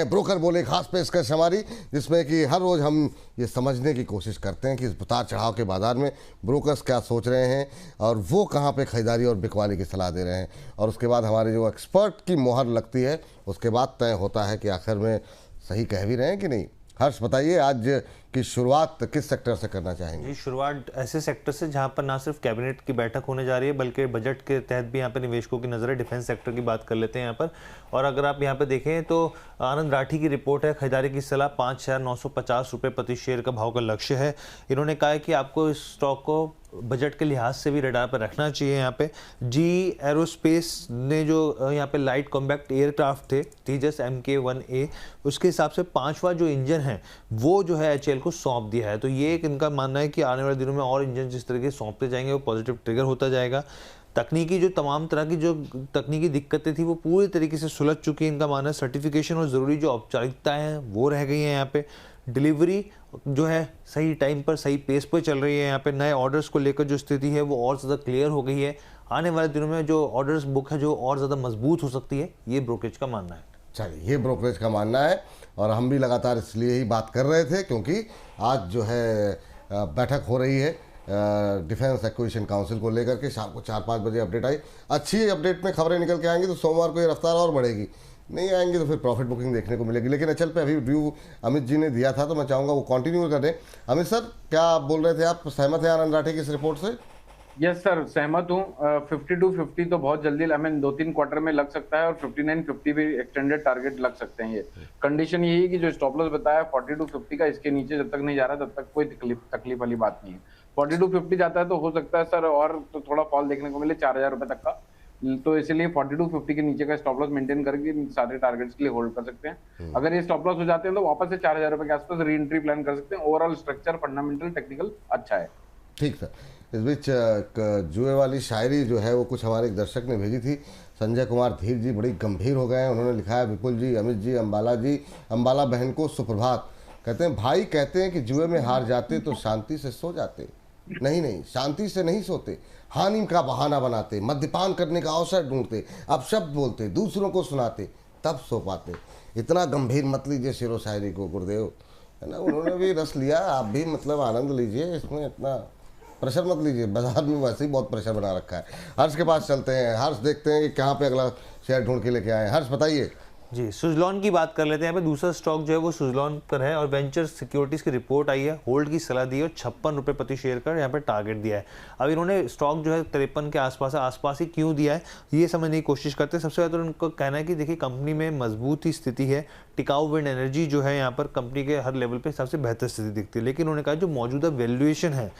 Broker बोले खास पेशकश हमारी, जिसमें कि हर रोज़ हम ये समझने की कोशिश करते हैं कि इस उतार चढ़ाव के बाजार में ब्रोकर्स क्या सोच रहे हैं और वो कहाँ पे खरीदारी और बिकवाली की सलाह दे रहे हैं, और उसके बाद हमारे जो एक्सपर्ट की मोहर लगती है उसके बाद तय होता है कि आखिर में सही कह भी रहे हैं कि नहीं। हर्ष बताइए, आज की शुरुआत किस सेक्टर से करना चाहेंगे? जी, शुरुआत ऐसे सेक्टर से जहां पर ना सिर्फ कैबिनेट की बैठक होने जा रही है बल्कि बजट के तहत भी यहां पर निवेशकों की नज़र है। डिफेंस सेक्टर की बात कर लेते हैं यहां पर। और अगर आप यहां पर देखें तो आनंद राठी की रिपोर्ट है, खरीदारी की सलाह 5,950 रुपये प्रति शेयर का भाव का लक्ष्य है। इन्होंने कहा है कि आपको इस स्टॉक को बजट के लिहाज से भी रडार पर रखना चाहिए। यहाँ पे जी एरोस्पेस ने जो यहाँ पे लाइट कॉम्पैक्ट एयरक्राफ्ट थे तेजस MK-1A, उसके हिसाब से 5वां जो इंजन है वो जो है HAL को सौंप दिया है। तो ये एक इनका मानना है कि आने वाले दिनों में और इंजन जिस तरीके से सौंपते जाएंगे वो पॉजिटिव ट्रिगर होता जाएगा। तकनीकी जो तमाम तरह की जो तकनीकी दिक्कतें थी वो पूरी तरीके से सुलझ चुकी है। इनका मानना है सर्टिफिकेशन और ज़रूरी जो औपचारिकताएँ हैं वो रह गई हैं। यहाँ पे डिलीवरी जो है सही टाइम पर सही पेस पर चल रही है। यहाँ पे नए ऑर्डर्स को लेकर जो स्थिति है वो और ज़्यादा क्लियर हो गई है। आने वाले दिनों में जो ऑर्डर्स बुक है जो और ज़्यादा मजबूत हो सकती है, ये ब्रोकरेज का मानना है। चलिए, ये ब्रोकरेज का मानना है और हम भी लगातार इसलिए ही बात कर रहे थे क्योंकि आज जो है बैठक हो रही है डिफेंस एक्विजिशन काउंसिल को लेकर के। शाम को 4-5 बजे अपडेट आई। अच्छी अपडेट में खबरें निकल के आएंगी तो सोमवार को ये रफ्तार और बढ़ेगी, नहीं आएंगे तो फिर प्रॉफिट बुकिंग देखने को मिलेगी। लेकिन HL पे अभी व्यू अमित जी ने दिया था तो मैं चाहूँगा वो कंटिन्यू करें। अमित सर, क्या आप बोल रहे थे, आप सहमत हैं आनंद राठी की इस रिपोर्ट से? यस सर, सहमत हूँ। 52-50 तो बहुत जल्दी 2-3 क्वार्टर में लग सकता है और 59-50 भी एक्सटेंडेड टारगेट लग सकते हैं। ये कंडीशन यही है कि जो स्टॉप लॉस बताया 42-50 का, इसके नीचे जब तक नहीं जा रहा तब तक कोई तकलीफ वाली बात नहीं है। 42-50 जाता है तो हो सकता है सर और तो थोड़ा फॉल देखने को मिले 4,000 रुपए तक का, तो इसलिए 42-50 के नीचे का स्टॉप लॉस मेंटेन करके सारे टारगेट्स के लिए होल्ड कर सकते हैं। अगर ये स्टॉप लॉस हो जाते हैं तो वापस से 4,000 रुपए के आसपास री एंट्री प्लान कर सकते हैं। ओवरऑल स्ट्रक्चर फंडामेंटल टेक्निकल अच्छा है। ठीक सर, इस बीच जुए वाली शायरी जो है वो कुछ हमारे एक दर्शक ने भेजी थी। संजय कुमार धीर जी बड़ी गंभीर हो गए हैं। उन्होंने लिखा है, विपुल जी, अमित जी, अम्बाला बहन को सुप्रभात। कहते हैं, भाई कहते हैं कि जुए में हार जाते तो शांति से सो जाते। नहीं, शांति से नहीं सोते, हानि का बहाना बनाते, मद्यपान करने का अवसर ढूंढते, अपशब्द बोलते, दूसरों को सुनाते, तब सो पाते। इतना गंभीर मत लीजिए शेरो शायरी को, गुरुदेव, है ना। उन्होंने भी रस लिया, आप भी मतलब आनंद लीजिए, इसमें इतना प्रेशर मत लीजिए। बाजार में वैसे ही बहुत प्रेशर बना रखा है। हर्ष के पास चलते हैं। हर्ष, देखते हैं कि कहाँ पे अगला शेयर ढूंढ के लेके आए। हर्ष बताइए। जी, सुजलॉन की बात कर लेते हैं। यहाँ पे दूसरा स्टॉक जो है वो सुजलॉन पर है और वेंचर सिक्योरिटीज़ की रिपोर्ट आई है, होल्ड की सलाह दी है और 56 रुपये प्रति शेयर का यहाँ पे टारगेट दिया है। अब इन्होंने स्टॉक जो है 53 के आसपास ही क्यों दिया है ये समझने की कोशिश करते हैं। सबसे ज़्यादा तो उनको कहना है कि देखिए कंपनी में मजबूत ही स्थिति है, टिकाऊ विंड एनर्जी जो है यहाँ पर कंपनी के हर लेवल पर सबसे बेहतर स्थिति दिखती है। लेकिन उन्होंने कहा जो मौजूदा वैल्यूएशन है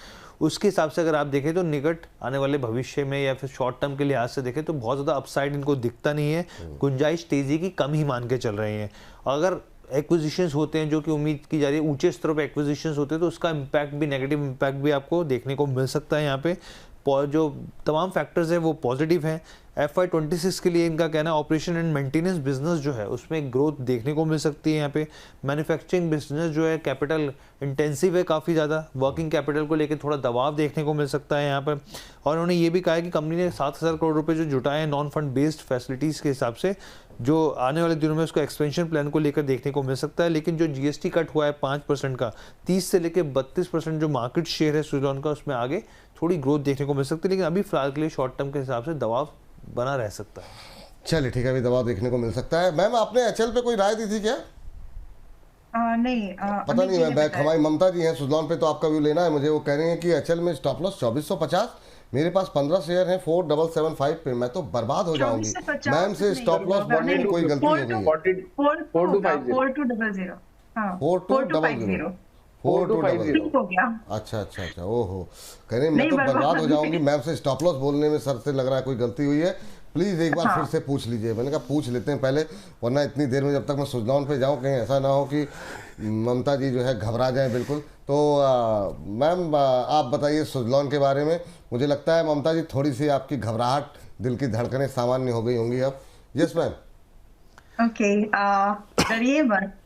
उसके हिसाब से अगर आप देखें तो निकट आने वाले भविष्य में या फिर शॉर्ट टर्म के लिहाज से देखें तो बहुत ज़्यादा अपसाइड इनको दिखता नहीं है। गुंजाइश तेज़ी की कम ही मान के चल रहे हैं। अगर एक्विजिशंस होते हैं जो कि उम्मीद की जा रही है, ऊंचे स्तर पर एक्विजिशंस होते हैं तो उसका इम्पैक्ट भी, नेगेटिव इम्पैक्ट भी आपको देखने को मिल सकता है। यहाँ पे जो तमाम फैक्टर्स हैं वो पॉजिटिव हैं। FY26 के लिए इनका कहना है ऑपरेशन एंड मेंटेनेंस बिजनेस जो है उसमें ग्रोथ देखने को मिल सकती है। यहाँ पे मैन्युफैक्चरिंग बिजनेस जो है कैपिटल इंटेंसिव है काफ़ी ज़्यादा, वर्किंग कैपिटल को लेकर थोड़ा दबाव देखने को मिल सकता है यहाँ पर। और उन्होंने ये भी कहा है कि कंपनी ने 7,000 करोड़ रुपए जो जुटाए हैं नॉन फंड बेस्ड फैसिलिटीज़ के हिसाब से, जो आने वाले दिनों में उसको एक्सपेंशन प्लान को लेकर देखने को मिल सकता है। लेकिन जो GST कट हुआ है 5% का, 30 से लेकर 32% जो मार्केट शेयर है सुजलॉन का, उसमें आगे थोड़ी ग्रोथ देखने को मिल सकती है। लेकिन अभी फिलहाल के लिए शॉर्ट टर्म के हिसाब से दबाव बना रह सकता है। चलिए ठीक है, अभी दबाव देखने को मिल सकता है। मैम, आपने HL पे कोई राय दी थी क्या? नहीं, पता नहीं। मैं हमारी ममता जी हैं सुजलॉन पे, तो आपका व्यू लेना है मुझे। वो कह रही हैं कि HL में स्टॉप लॉस 2450, मेरे पास 15 शेयर हैं 4775 पे, मैं तो बर्बाद हो जाऊंगी। मैम से स्टॉप लॉस बोलने में कोई गलती हो गई है। 4200 अच्छा, ओहो, कह रहे मैं तो बर्बाद हो जाऊंगी। मैम से स्टॉप लॉस बोलने में सर से लग रहा है कोई गलती हुई है। प्लीज़ एक बार फिर से पूछ लीजिए। मैंने कहा पूछ लेते हैं पहले, वरना इतनी देर में जब तक मैं सुजलॉन पे जाऊं कहीं ऐसा ना हो कि ममता जी जो है घबरा जाएं बिल्कुल। तो मैम आप बताइए सुजलॉन के बारे में। मुझे लगता है ममता जी थोड़ी सी आपकी घबराहट, दिल की धड़कनें सामान्य हो गई होंगी अब। Yes ma'am. ओके, डरिए मत।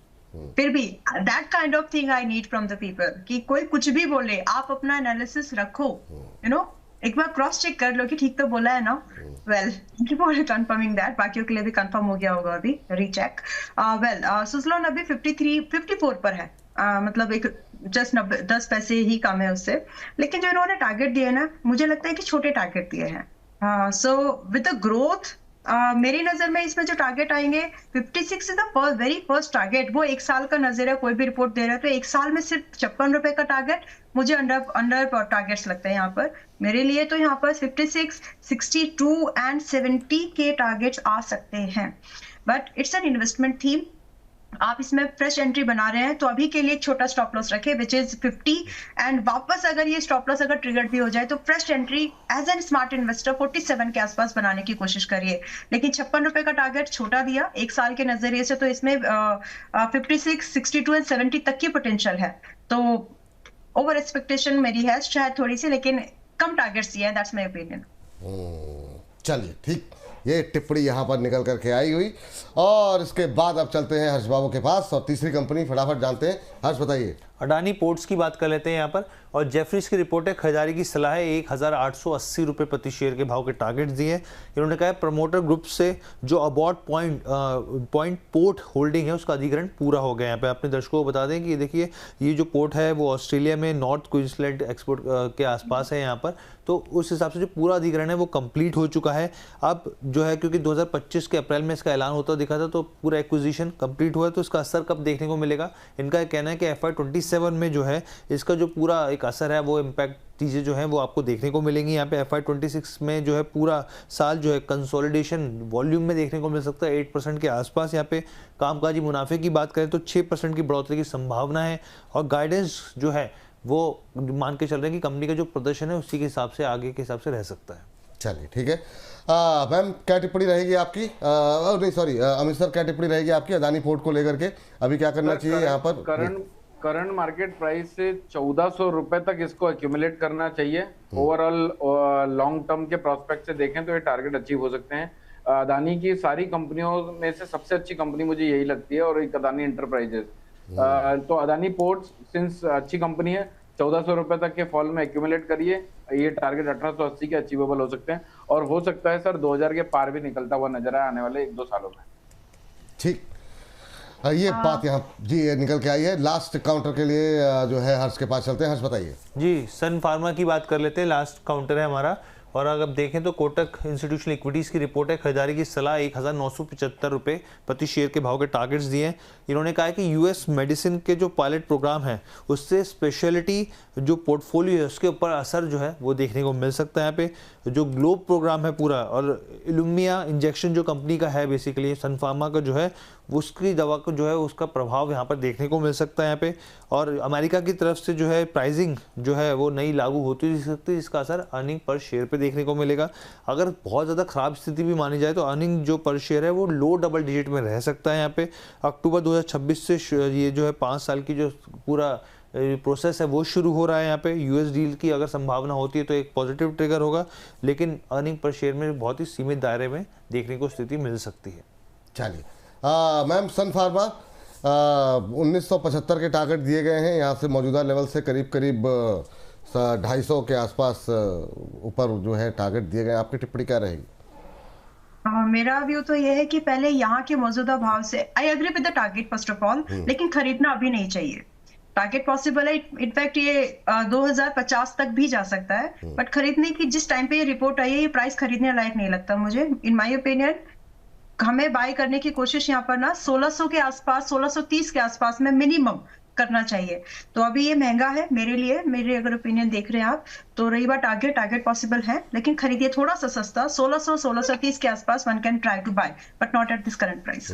फिर भी that kind of thing I need from the people कि कोई कुछ भी बोले, आप अपना एनालिसिस रखो, यू नो, एक बार क्रॉस चेक कर लो कि ठीक तो बोला है ना। Well thank you for confirming that, बाकियों के लिए भी कंफर्म हो गया होगा अभी रीचेक। वेल सुजलॉन अभी 54 पर है, मतलब एक जस्ट 10 पैसे ही कम है उससे। लेकिन जो इन्होंने टारगेट दिए ना, मुझे लगता है कि छोटे टारगेट दिए हैं। सो विद द ग्रोथ मेरी नजर में इसमें जो टारगेट आएंगे 56 is the very first target. वो एक साल का नजर है, कोई भी रिपोर्ट दे रहा है तो एक साल में सिर्फ 56 रुपए का टारगेट मुझे अंडर टारगेट्स लगते हैं यहाँ पर। मेरे लिए तो यहाँ पर 56, 62 एंड 70 के टारगेट्स आ सकते हैं, but it's an investment theme. आप इसमें फ्रेश एंट्री बना रहे हैं तो अभी के लिए एक छोटा स्टॉप लॉस रखें विच इज 50, एंड वापस अगर ये स्टॉप लॉस अगर ट्रिगर्ड भी हो जाए तो fresh entry as an smart investor 47 के आसपास बनाने की कोशिश करिए। लेकिन 56 रुपए का टारगेट छोटा दिया एक साल के नजरिए से, तो इसमें 56, 62 एंड 70 तक की पोटेंशियल है। तो ओवर एक्सपेक्टेशन मेरी है शायद थोड़ी सी, लेकिन कम टारगेट्स दिए हैं, दैट्स माय ओपिनियन। चलिए ठीक, ये टिप्पणी यहाँ पर निकल करके आई हुई। और इसके बाद अब चलते हैं हर्ष बाबू के पास और तीसरी कंपनी फटाफट जानते हैं। हर्ष बताइए। अडानी पोर्ट्स की बात कर लेते हैं यहाँ पर, और जेफरीज की रिपोर्ट है, खरीदारी की सलाह है, 1880 रुपये प्रति शेयर के भाव के टारगेट्स दिए हैं। इन्होंने कहा है प्रमोटर ग्रुप से जो अबॉर्ड पॉइंट पोर्ट होल्डिंग है उसका अधिग्रहण पूरा हो गया। यहाँ पे अपने दर्शकों को बता दें कि देखिए ये जो पोर्ट है वो ऑस्ट्रेलिया में नॉर्थ क्वींसलैंड एक्सपोर्ट के आसपास है यहाँ पर, तो उस हिसाब से जो पूरा अधिग्रहण है वो कंप्लीट हो चुका है। अब जो है क्योंकि 2025 के अप्रैल में इसका ऐलान होता दिखा था, तो पूरा एक्विजिशन कंप्लीट हुआ है, तो इसका असर कब देखने को मिलेगा। इनका कहना है कि FY27 में जो है इसका जो पूरा एक असर है वो इम्पैक्ट चीज़ें जो हैं वो आपको देखने को मिलेंगी। यहाँ पे FY26 में जो है पूरा साल जो है कंसोलिडेशन वॉल्यूम में देखने को मिल सकता है 8% के आसपास। यहाँ पे कामकाजी मुनाफे की बात करें तो 6% की बढ़ोतरी की संभावना है, और गाइडेंस जो है वो मान के चल रहे हैं कि कंपनी का जो प्रदर्शन है उसी के हिसाब से आगे के हिसाब से रह सकता है। चलिए ठीक है। मैम क्या टिप्पणी रहेगी आपकी, नहीं सॉरी अमित सर, क्या टिप्पणी रहेगी आपकी अदानी पोर्ट को लेकर के? अभी क्या करना चाहिए यहाँ पर? करंट मार्केट प्राइस से 1400 रुपए तक इसको एक्यूमुलेट करना चाहिए। ओवरऑल लॉन्ग टर्म के प्रोस्पेक्ट से देखें तो ये टारगेट अचीव हो सकते हैं। अदानी की सारी कंपनियों में से सबसे अच्छी कंपनी मुझे यही लगती है, और एक अदानी एंटरप्राइजेस। तो अदानी पोर्ट्स सिंस अच्छी कंपनी है, 1400 रुपए तक के फॉल में एक्यूमुलेट करिए। ये टारगेट 1880 के अचीवेबल हो सकते हैं, और हो सकता है सर 2000 के पार भी निकलता हुआ नजर आए आने वाले 1-2 सालों में। ठीक, ये बात यहाँ जी निकल के आई है। लास्ट काउंटर के लिए जो है हर्ष के पास चलते हैं। हर्ष बताइए जी। सन फार्मा की बात कर लेते हैं, लास्ट काउंटर है हमारा, और अगर देखें तो कोटक इंस्टीट्यूशनल इक्विटीज़ की रिपोर्ट है, खरीदारी की सलाह 1975 रुपये प्रति शेयर के भाव के टारगेट्स दिए हैं। इन्होंने कहा है कि यूएस मेडिसिन के जो पायलट प्रोग्राम है उससे स्पेशलिटी जो पोर्टफोलियो है उसके ऊपर असर जो है वो देखने को मिल सकता है। यहाँ पे जो ग्लोब प्रोग्राम है पूरा, और इल्यूमिया इंजेक्शन जो कंपनी का है बेसिकली सन फार्मा का जो है, उसकी दवा को जो है उसका प्रभाव यहाँ पर देखने को मिल सकता है यहाँ पे। और अमेरिका की तरफ से जो है प्राइसिंग जो है वो नई लागू होती दिख सकती है, जिसका असर अर्निंग पर शेयर पे देखने को मिलेगा। अगर बहुत ज़्यादा ख़राब स्थिति भी मानी जाए तो अर्निंग जो पर शेयर है वो लो डबल डिजिट में रह सकता है यहाँ पे। अक्टूबर 2026 से ये जो है 5 साल की जो पूरा प्रोसेस है वो शुरू हो रहा है। यहाँ पे यूएस डील की अगर संभावना होती है तो एक पॉजिटिव ट्रिगर होगा, लेकिन अर्निंग पर शेयर में बहुत ही सीमित दायरे में देखने को स्थिति मिल सकती है। चलिए मैम, सन फार्मा 1975 के टारगेट दिए गए हैं, यहाँ से मौजूदा लेवल से करीब 250 के आसपास ऊपर जो है टारगेट दिए गए। आपकी टिप्पणी क्या रहेगी? मेरा व्यू तो ये है कि पहले यहाँ के मौजूदा भाव से I agree with the target first of all, लेकिन खरीदना अभी नहीं चाहिए। टारगेट पॉसिबल है, इनफैक्ट ये 2050 तक भी जा सकता है, बट खरीदने की जिस टाइम पे ये रिपोर्ट आई है ये प्राइस खरीदने लायक नहीं लगता मुझे। इन माय ओपिनियन हमें बाय करने की कोशिश यहाँ पर ना 1600 के आसपास, 1630 के आसपास में मिनिमम करना चाहिए। तो अभी ये महंगा है मेरे लिए, मेरे अगर ओपिनियन देख रहे हैं आप तो। रही बात टारगेट पॉसिबल है, लेकिन खरीदिए थोड़ा सा सस्ता 1600, 1630 के आसपास one can try to buy, but not at this current price.